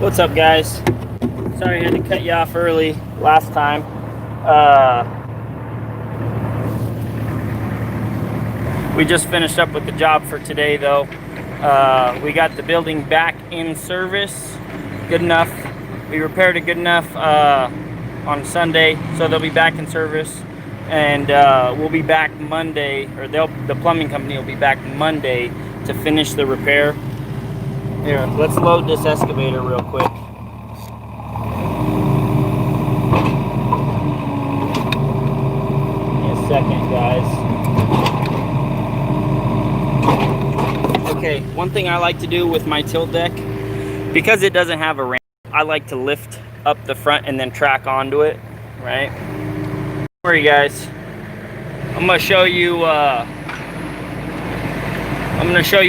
What's up, guys? Sorry I had to cut you off early last time. We just finished up with the job for today, though. We got the building back in service good enough. We repaired it good enough on Sunday, so they'll be back in service. And we'll be back Monday, or the plumbing company will be back Monday to finish the repair. Here, let's load this excavator real quick. Give me a second, guys. Okay, one thing I like to do with my tilt deck, because it doesn't have a ramp, I like to lift up the front and then track onto it, right? Don't worry, guys. I'm gonna show you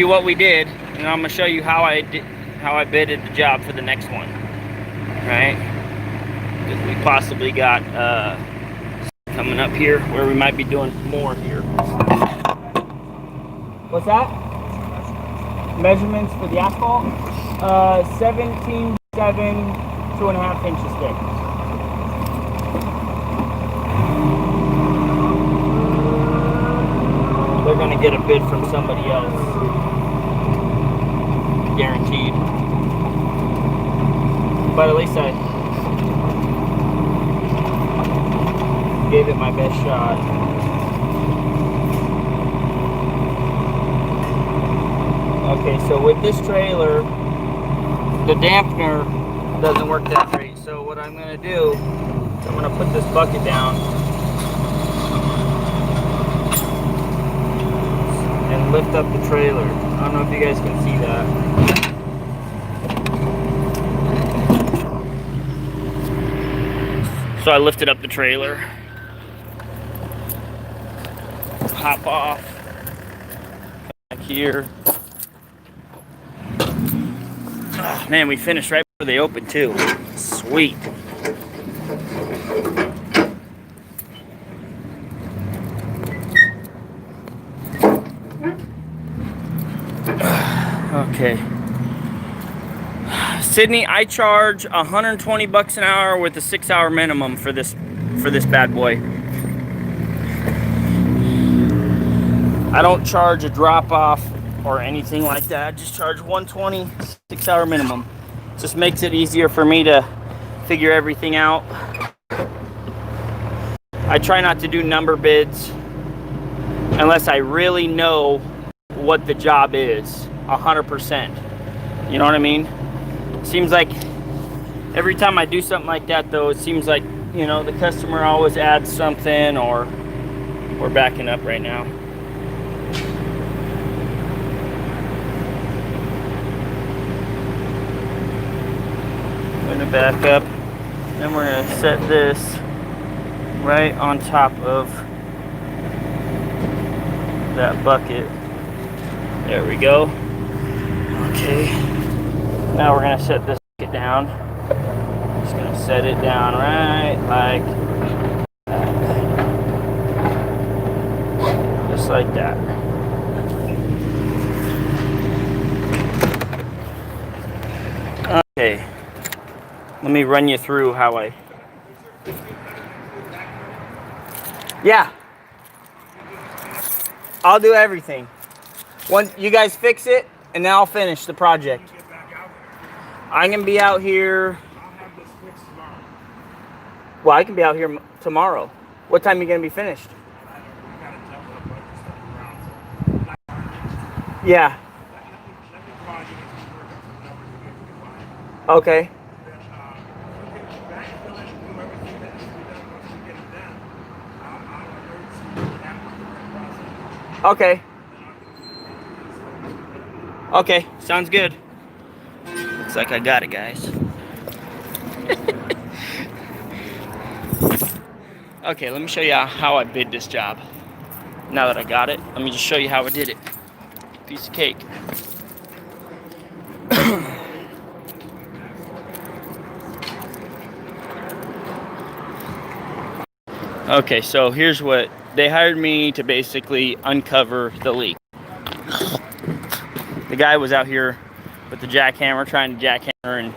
what we did, and I'm gonna show you how I bidded the job for the next one, right? Because we possibly got coming up here where we might be doing more here. What's that? Measurements for the asphalt? 17.7, 2.5 inches thick. They're gonna get a bid from somebody else. Guaranteed. But at least I gave it my best shot. Okay, so with this trailer, the dampener doesn't work that great. So what I'm gonna do is I'm gonna put this bucket down and lift up the trailer. I don't know if you guys can see that. So I lifted up the trailer. Hop off. Back here. Oh, man, we finished right before they opened too. Sweet. Okay. Sydney, I charge 120 bucks an hour with a 6-hour minimum for this bad boy. I don't charge a drop off or anything like that. I just charge 120, 6-hour minimum. Just makes it easier for me to figure everything out. I try not to do number bids unless I really know what the job is 100%. You know what I mean? Seems like every time I do something like that, though, it seems like, you know, the customer always adds something, or we're backing up right now. I'm gonna back up, then we're gonna set this right on top of that bucket. There we go. Okay. Now we're gonna set this bucket down. Just gonna set it down right like that. Just like that. Okay. Let me run you through how I... Yeah. I'll do everything. Once you guys fix it, and then I'll finish the project. I'm going to be out here... Well, I can be out here tomorrow. What time are you going to be finished? Yeah. Okay. Okay. Okay, sounds good. Looks like I got it, guys. Okay, let me show you how I bid this job. Now that I got it, let me just show you how I did it. Piece of cake. Okay, so here's what they hired me to basically uncover the leak. The guy was out here with the jackhammer trying to jackhammer and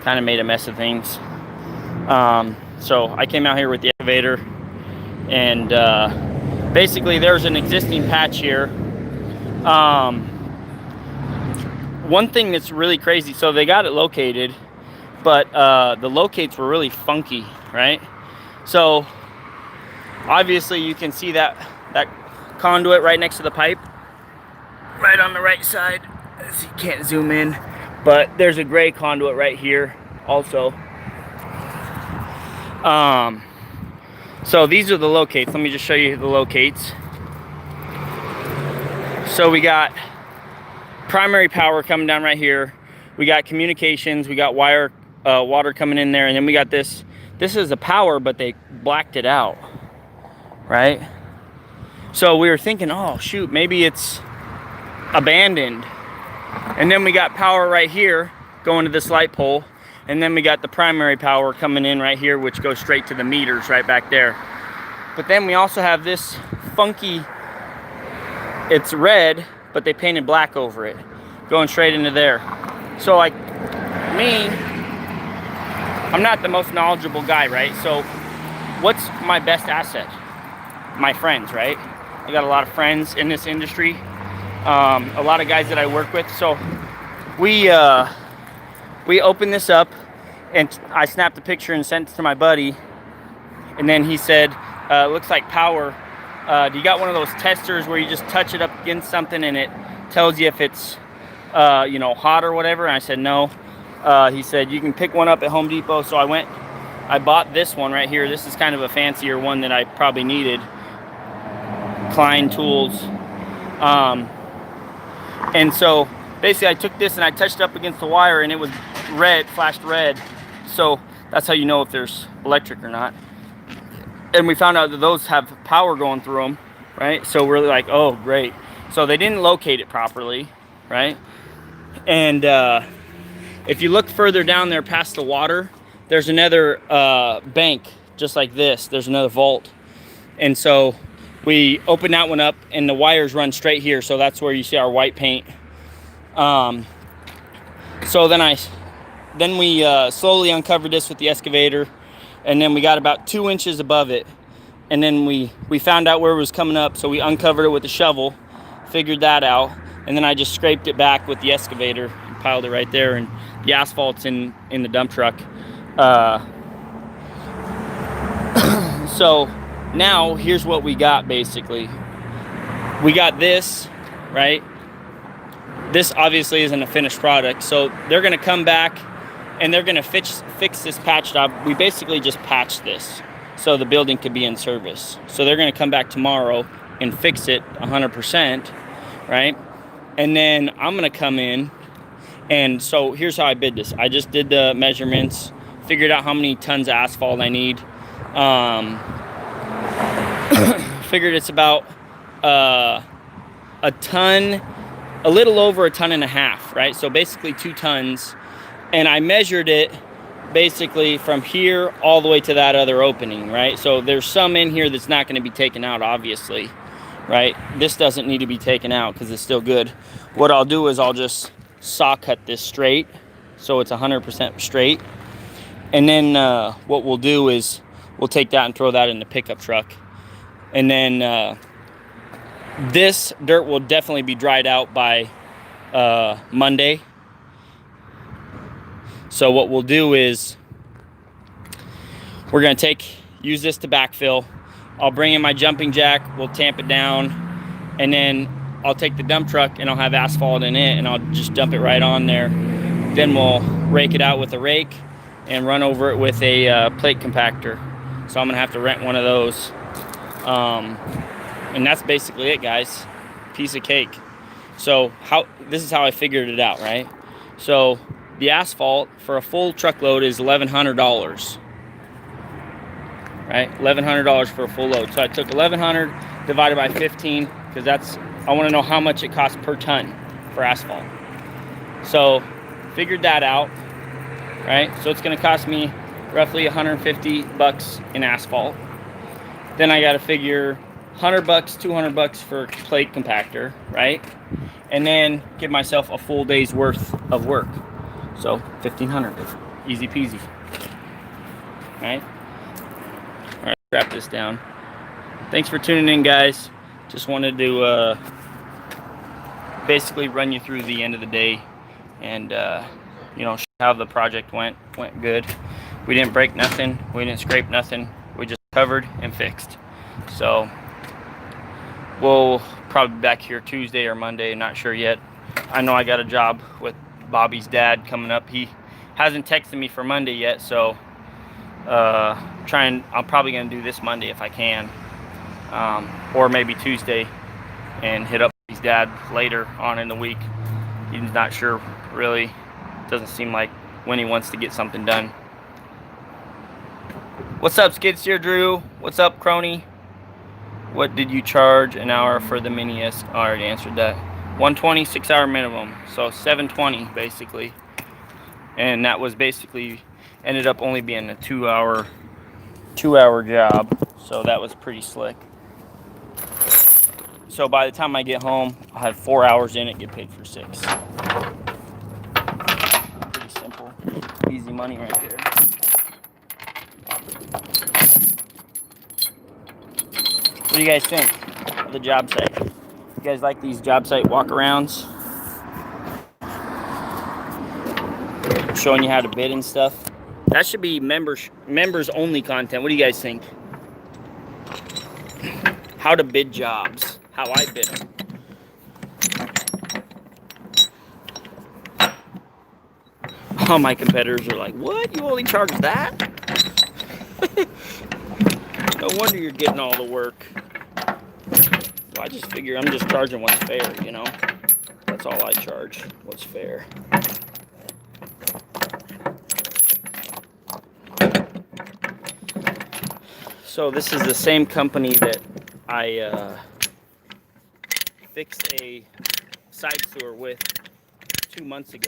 kind of made a mess of things. So I came out here with the excavator, and basically there's an existing patch here. One thing that's really crazy, so they got it located, but the locates were really funky, right? So obviously you can see that conduit right next to the pipe, right on the right side. So you can't zoom in, but there's a gray conduit right here also. So these are the locates. Let me just show you the locates. So we got primary power coming down right here. We got communications. We got water coming in there, and then we got this. This is a power, but they blacked it out, right? So we were thinking, oh shoot, maybe it's abandoned. And then we got power right here going to this light pole, and then we got the primary power coming in right here, which goes straight to the meters right back there. But then we also have this funky, it's red, but they painted black over it, going straight into there. So like me, I'm not the most knowledgeable guy, right? So what's my best asset? My friends, right? I got a lot of friends in this industry, a lot of guys that I work with. So we opened this up, and I snapped a picture and sent it to my buddy, and then he said, looks like power. Do you got one of those testers where you just touch it up against something and it tells you if it's you know, hot or whatever? And I said no. He said you can pick one up at Home Depot. So I bought this one right here. This is kind of a fancier one that I probably needed. Klein Tools. And so basically I took this and I touched it up against the wire, and it was red, flashed red. So that's how you know if there's electric or not. And we found out that those have power going through them, right? So we're like, oh, great. So they didn't locate it properly, right? And if you look further down there past the water, there's another bank just like this. There's another vault. And so we open that one up, and the wires run straight here. So that's where you see our white paint. So then we slowly uncovered this with the excavator, and then we got about 2 inches above it, and then we found out where it was coming up. So we uncovered it with a shovel, figured that out, and then I just scraped it back with the excavator and piled it right there, and the asphalt's in the dump truck. So now here's what we got. Basically we got this, right? This obviously isn't a finished product, so they're gonna come back and they're gonna fix this patch job. We basically just patched this so the building could be in service. So they're gonna come back tomorrow and fix it 100%, right? And then I'm gonna come in, and so here's how I bid this. I just did the measurements, figured out how many tons of asphalt I need. Figured it's about a ton, a little over 1.5 tons, right? So basically 2 tons. And I measured it basically from here all the way to that other opening, right? So there's some in here that's not going to be taken out, obviously, right? This doesn't need to be taken out because it's still good. What I'll do is I'll just saw cut this straight so it's 100% straight. And then what we'll do is we'll take that and throw that in the pickup truck. And then this dirt will definitely be dried out by Monday. So what we'll do is we're going to use this to backfill. I'll bring in my jumping jack, we'll tamp it down, and then I'll take the dump truck and I'll have asphalt in it, and I'll just dump it right on there. Then we'll rake it out with a rake and run over it with a plate compactor. So I'm going to have to rent one of those. And that's basically it, guys. Piece of cake. So this is how I figured it out, right? So the asphalt for a full truckload is $1,100, right? $1,100 for a full load. So I took 1,100 divided by 15, because I want to know how much it costs per ton for asphalt. So figured that out, right? So it's going to cost me roughly $150 in asphalt. Then I got to figure $100, $200 for plate compactor, right? And then give myself a full day's worth of work. So $1,500. Easy peasy. Alright? Alright, wrap this down. Thanks for tuning in, guys. Just wanted to basically run you through the end of the day and you know, how the project went good. We didn't break nothing, we didn't scrape nothing, we just covered and fixed. So we'll probably be back here Tuesday or Monday, not sure yet. I know I got a job with Bobby's dad coming up. He hasn't texted me for Monday yet, so I'm probably gonna do this Monday if I can, or maybe Tuesday, and hit up his dad later on in the week. He's not sure really. Doesn't seem like when he wants to get something done. What's up, Skid Steer Drew? What's up, Crony? What did you charge an hour for the mini S? I already answered that. 120, 6 hour minimum, so 720 basically. And that was basically ended up only being a 2 hour job, so that was pretty slick. So by the time I get home, I'll have 4 hours in it, get paid for 6. Pretty simple, easy money right there. What do you guys think of the job site? You guys like these job site walk-arounds? Showing you how to bid and stuff. That should be members only content. What do you guys think? How to bid jobs. How I bid them. All my competitors are like, what? You only charge that? No wonder you're getting all the work. Well, I just figure I'm just charging what's fair, you know? That's all I charge, what's fair. So this is the same company that I fixed a side sewer with 2 months ago.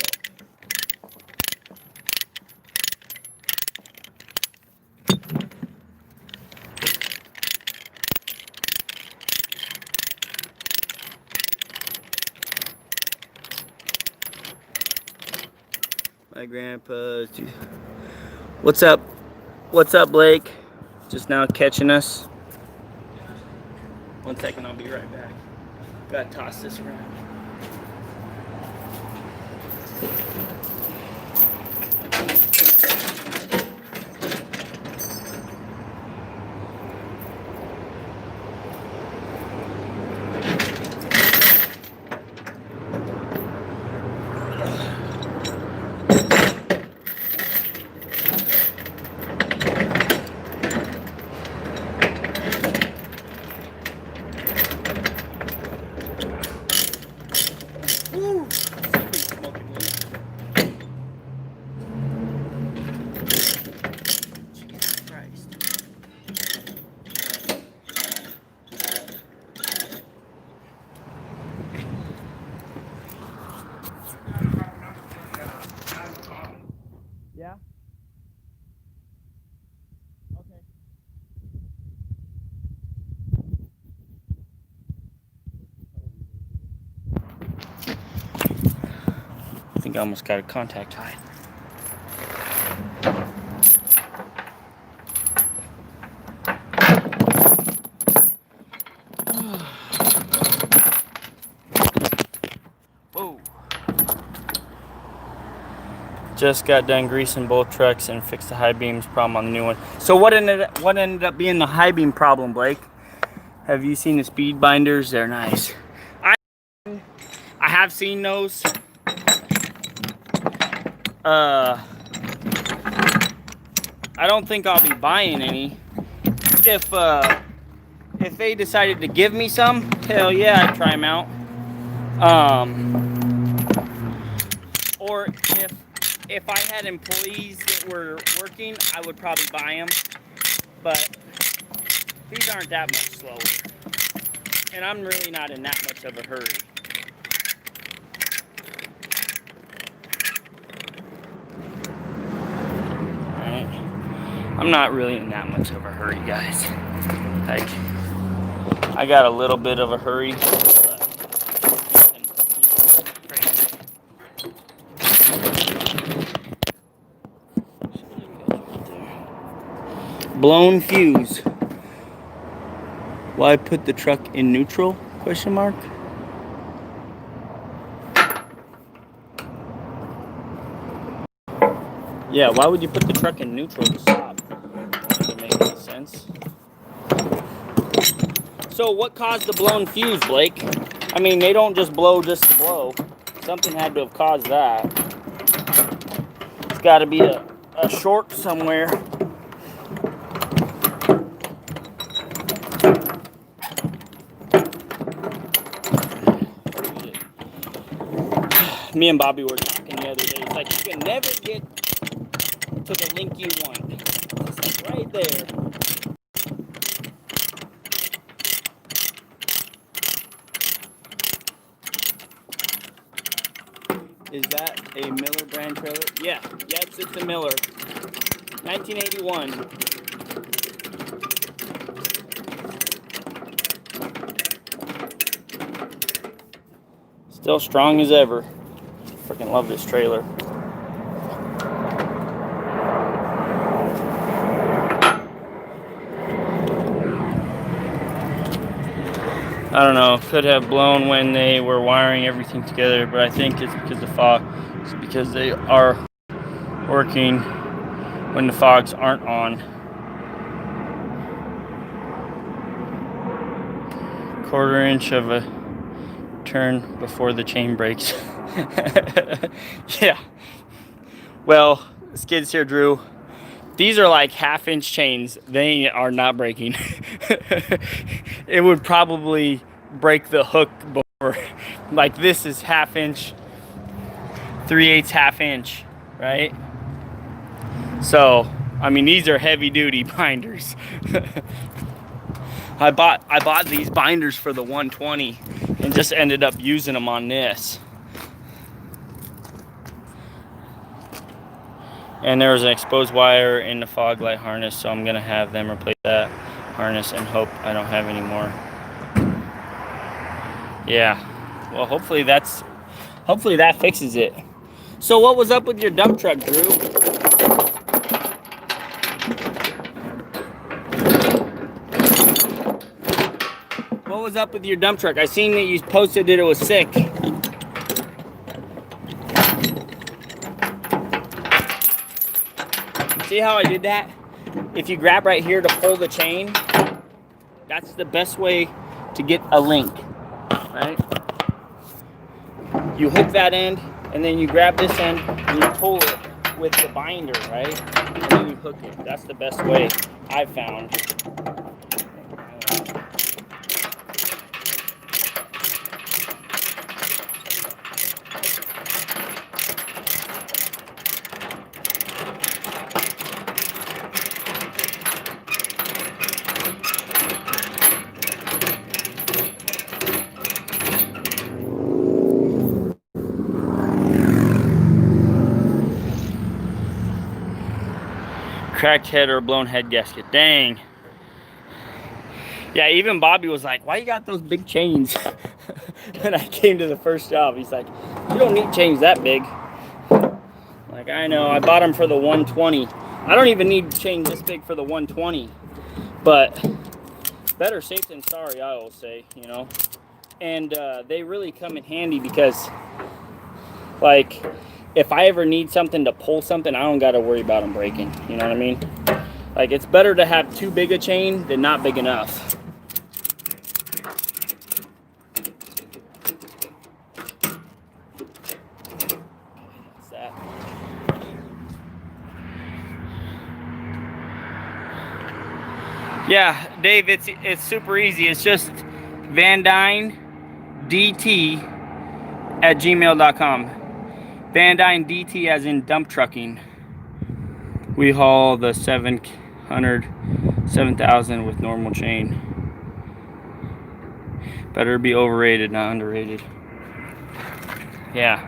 My grandpa's. What's up? What's up, Blake? Just now catching us. 1 second, I'll be right back. Gotta toss this around. Yeah? Okay. I think I almost got a contact high. Whoa. Just got done greasing both trucks and fixed the high beams problem on the new one. So what ended up being the high beam problem, Blake? Have you seen the speed binders? They're nice. I have seen those. I don't think I'll be buying any. If they decided to give me some, hell yeah, I'd try them out. Or if I had employees that were working, I would probably buy them. But these aren't that much slower. And I'm really not in that much of a hurry. Alright. I'm not really in that much of a hurry, guys. Like, I got a little bit of a hurry. blown fuse. Why put the truck in neutral? Question mark. Yeah, why would you put the truck in neutral to stop? Doesn't make any sense. So what caused the blown fuse, Blake? I mean, they don't just blow just to blow. Something had to have caused that. It's got to be a short somewhere. Me and Bobby were talking the other day. It's like you can never get to the link you want. It's like right there. Is that a Miller brand trailer? Yeah, yes, it's a Miller. 1981. Still strong as ever. Freaking love this trailer. I don't know, could have blown when they were wiring everything together, but I think it's because the fog. It's because they are working when the fogs aren't on. Quarter inch of a turn before the chain breaks. Yeah. Well, skids here, Drew. These are like half-inch chains. They are not breaking. It would probably break the hook before. Like this is half-inch, 3/8 half-inch, right? So, I mean, these are heavy-duty binders. I bought these binders for the 120 and just ended up using them on this. And there was an exposed wire in the fog light harness, so I'm gonna have them replace that harness and hope I don't have any more. Yeah. Well, hopefully that fixes it. So what was up with your dump truck, Drew? What was up with your dump truck? I seen that you posted that it was sick. See how I did that? If you grab right here to pull the chain, that's the best way to get a link, right? You hook that end, and then you grab this end, and you pull it with the binder, right? And then you hook it. That's the best way I've found. Cracked head or a blown head gasket. Dang. Yeah, even Bobby was like, why you got those big chains? When I came to the first job, he's like, you don't need chains that big. Like, I know, I bought them for the 120. I don't even need chains this big for the 120. But better safe than sorry, I will say, you know. And they really come in handy because, like, if I ever need something to pull something, I don't got to worry about them breaking. You know what I mean? Like, it's better to have too big a chain than not big enough. What's that? Yeah, Dave, it's super easy. It's just vanduyndt at gmail.com. vanduyndt as in dump trucking. We haul the 7,000 with normal chain. Better be overrated, not underrated. Yeah.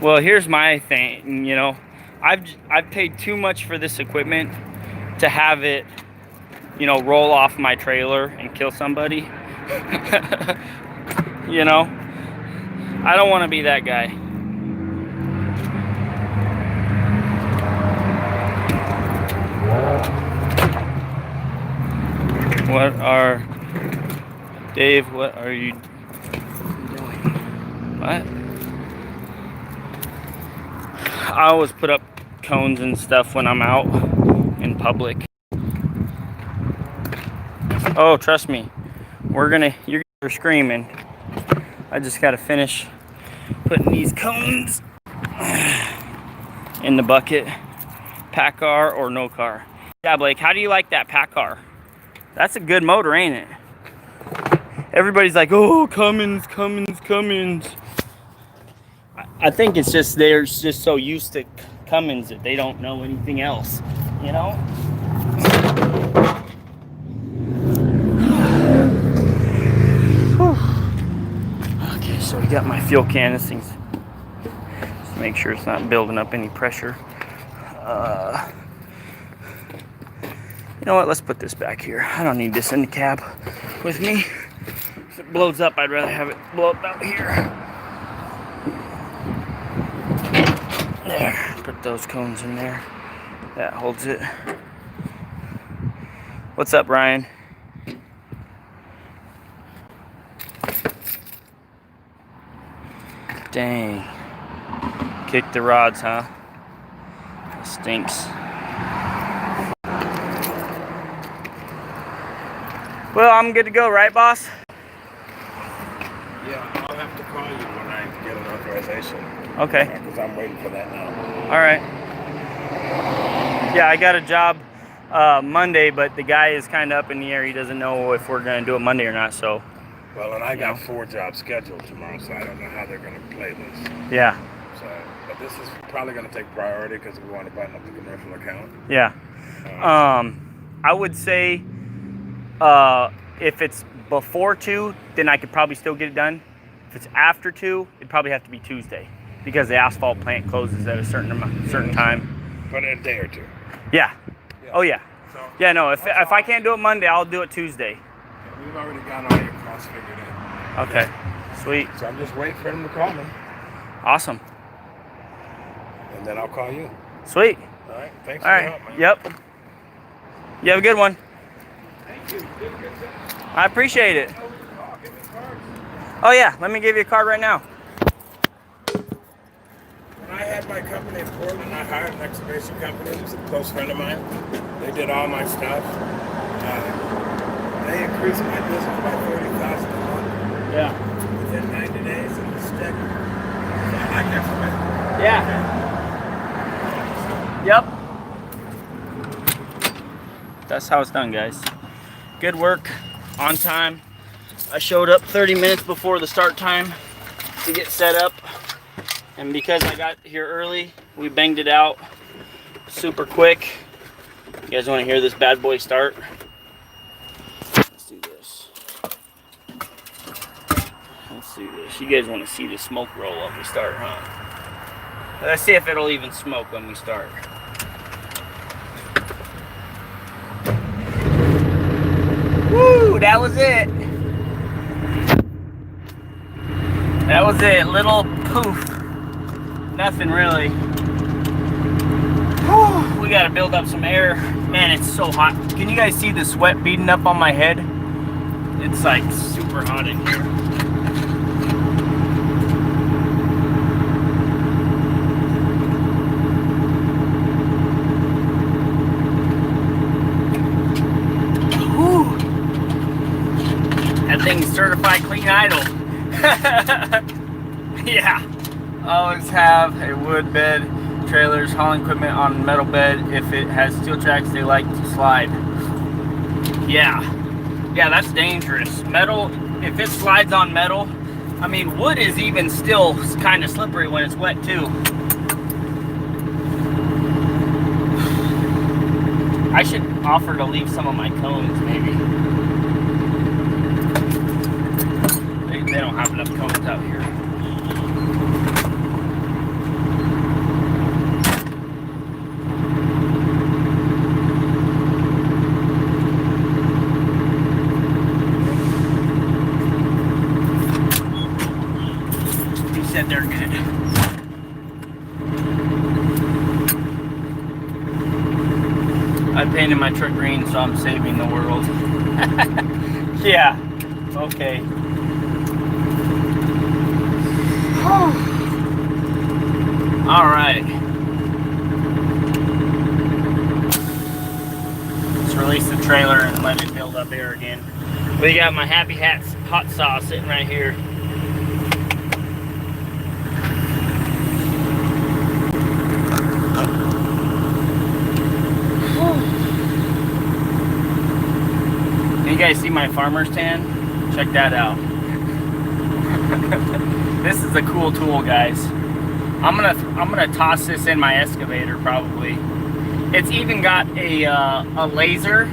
Well, here's my thing, you know. I've paid too much for this equipment to have it, you know, roll off my trailer and kill somebody. You know? I don't want to be that guy. What are Dave? What are you doing? What? I always put up cones and stuff when I'm out in public. Oh, trust me, you're screaming. I just gotta finish putting these cones in the bucket. Pack car or no car? Yeah, Blake, how do you like that pack car? That's a good motor, ain't it? Everybody's like, oh, Cummins. I think it's just they're just so used to Cummins that they don't know anything else, you know? Okay, so we got my fuel can. This thing's just make sure it's not building up any pressure. You know what? Let's put this back here. I don't need this in the cab with me. If it blows up, I'd rather have it blow up out here. There. Put those cones in there. That holds it. What's up, Ryan? Dang. Kick the rods, huh? That stinks. Well, I'm good to go, right, boss? Yeah, I'll have to call you when I get an authorization. Okay. Because I'm waiting for that now. All right. Yeah, I got a job Monday, but the guy is kind of up in the air. He doesn't know if we're going to do it Monday or not, so. Well, and I got 4 jobs scheduled tomorrow, so I don't know how they're going to play this. Yeah. So, but this is probably going to take priority because we want to button up the commercial account. Yeah. I would say if it's before 2, then I could probably still get it done. If it's after 2, it'd probably have to be Tuesday because the asphalt plant closes at a certain time. But in a day or 2. Yeah. Oh yeah. So, yeah. No. If I can't do it Monday, I'll do it Tuesday. We've already got all your costs figured in. Okay. Sweet. So I'm just waiting for them to call me, Awesome. and then I'll call you. Sweet. All right. Thanks All for right. your help, man. Yep. You have a good one. Thank you. Good job. I appreciate it. Give me cards. Oh yeah. Let me give you a card right now. When I had my company in Portland, I hired an excavation company. It was a close friend of mine. They did all my stuff. They increased my business by $30,000 a month Yeah. within 90 days in the stick. So I like excavation. Yeah. Yep. That's how it's done, guys. Good work, on time. I showed up 30 minutes before the start time to get set up. And because I got here early, we banged it out super quick. You guys want to hear this bad boy start? Let's do this. Let's do this. You guys want to see the smoke roll up we start, huh? Let's see if it'll even smoke when we start. Woo! That was it. That was it. Little poof. Nothing really. Whew, we gotta build up some air. Man, it's so hot. Can you guys see the sweat beating up on my head? It's like super hot in here. Whew. That thing's certified clean idle. Yeah. Always have a wood bed, trailers, hauling equipment on metal bed. If it has steel tracks, they like to slide. Yeah, that's dangerous. Metal, if it slides on metal, I mean, wood is even still kind of slippery when it's wet too. I should offer to leave some of my cones, maybe. They don't have enough cones out here. They're good. I painted my truck green, so I'm saving the world. Yeah. Okay. All right. Let's release the trailer and let it build up air again. We got my Happy Hats hot sauce sitting right here. You guys see my farmer's tan? Check that out. This is a cool tool, guys. I'm gonna toss this in my excavator probably. It's even got a laser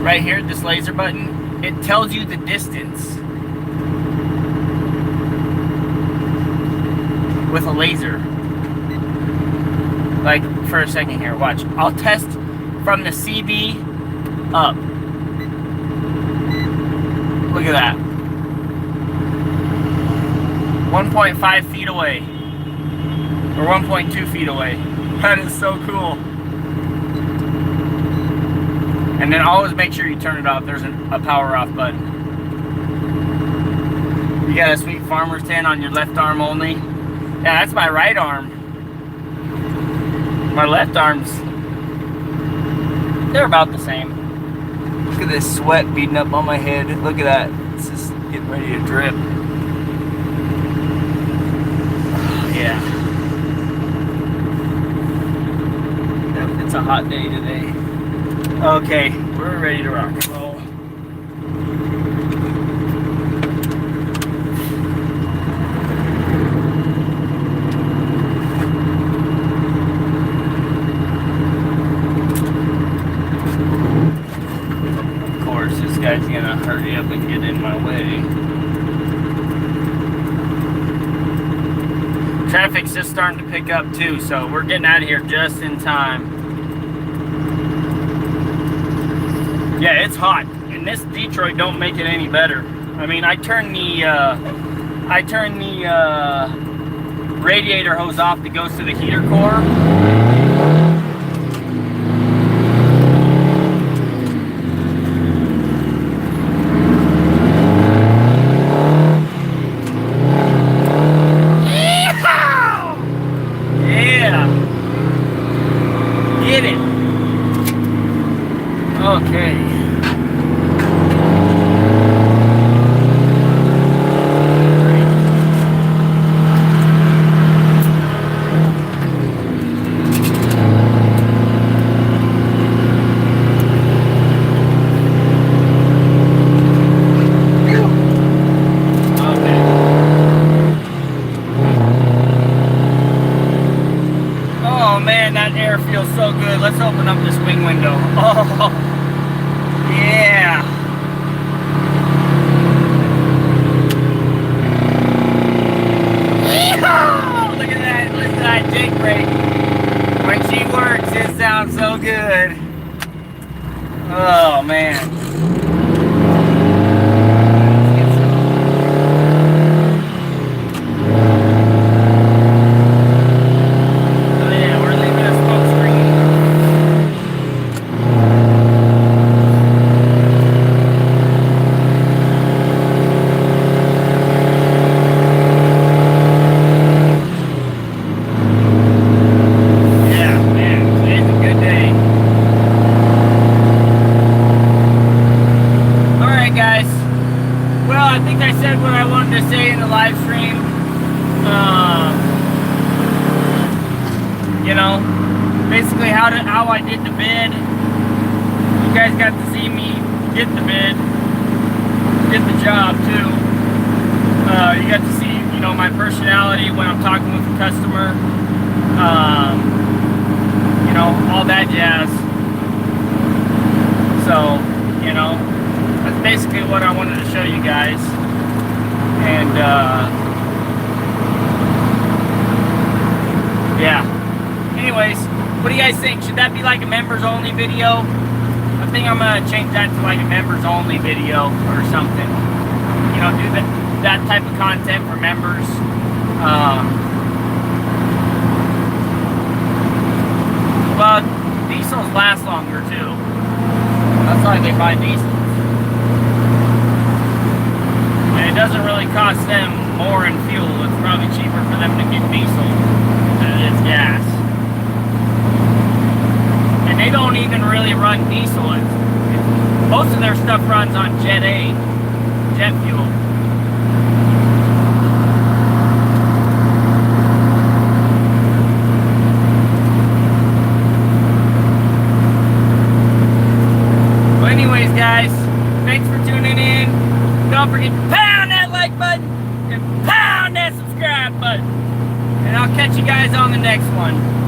right here. This laser button. It tells you the distance with a laser. Like for a second here, watch. I'll test from the CB up. Look at that. 1.5 feet away. Or 1.2 feet away. That is so cool. And then always make sure you turn it off. There's a power off button. You got a sweet farmer's tan on your left arm only. Yeah, that's my right arm. My left arm's, they're about the same. Look at this sweat beating up on my head. Look at that. It's just getting ready to drip. Yeah. It's a hot day today. Okay, we're ready to rock and roll. Of course, this guy's gonna hurry up and get in my way. Traffic's just starting to pick up too, so we're getting out of here just in time. Yeah, it's hot, and this Detroit don't make it any better. I mean, I turn the radiator hose off that goes to the heater core. Okay. Oh man, that air feels so good. Let's open up this wing window. Oh. Yeah. Yeehaw! Look at that. Look at that Jake brake. When she works, it sounds so good. Oh, man. You know, basically how I did the bid. You guys got to see me get the bid, get the job too. You got to see, you know, my personality when I'm talking with the customer. You know, all that jazz. So, you know, that's basically what I wanted to show you guys. And yeah. Anyways, what do you guys think? Should that be like a members only video? I think I'm gonna change that to like a members only video or something. You know, do that type of content for members. Well, diesels last why they buy diesels. And it doesn't really cost them more in fuel. It's probably cheaper for them to get diesel than it is gas. And they don't even really run diesel. Most of their stuff runs on jet fuel. Anyways, guys, thanks for tuning in. Don't forget to pound that like button and pound that subscribe button. And I'll catch you guys on the next one.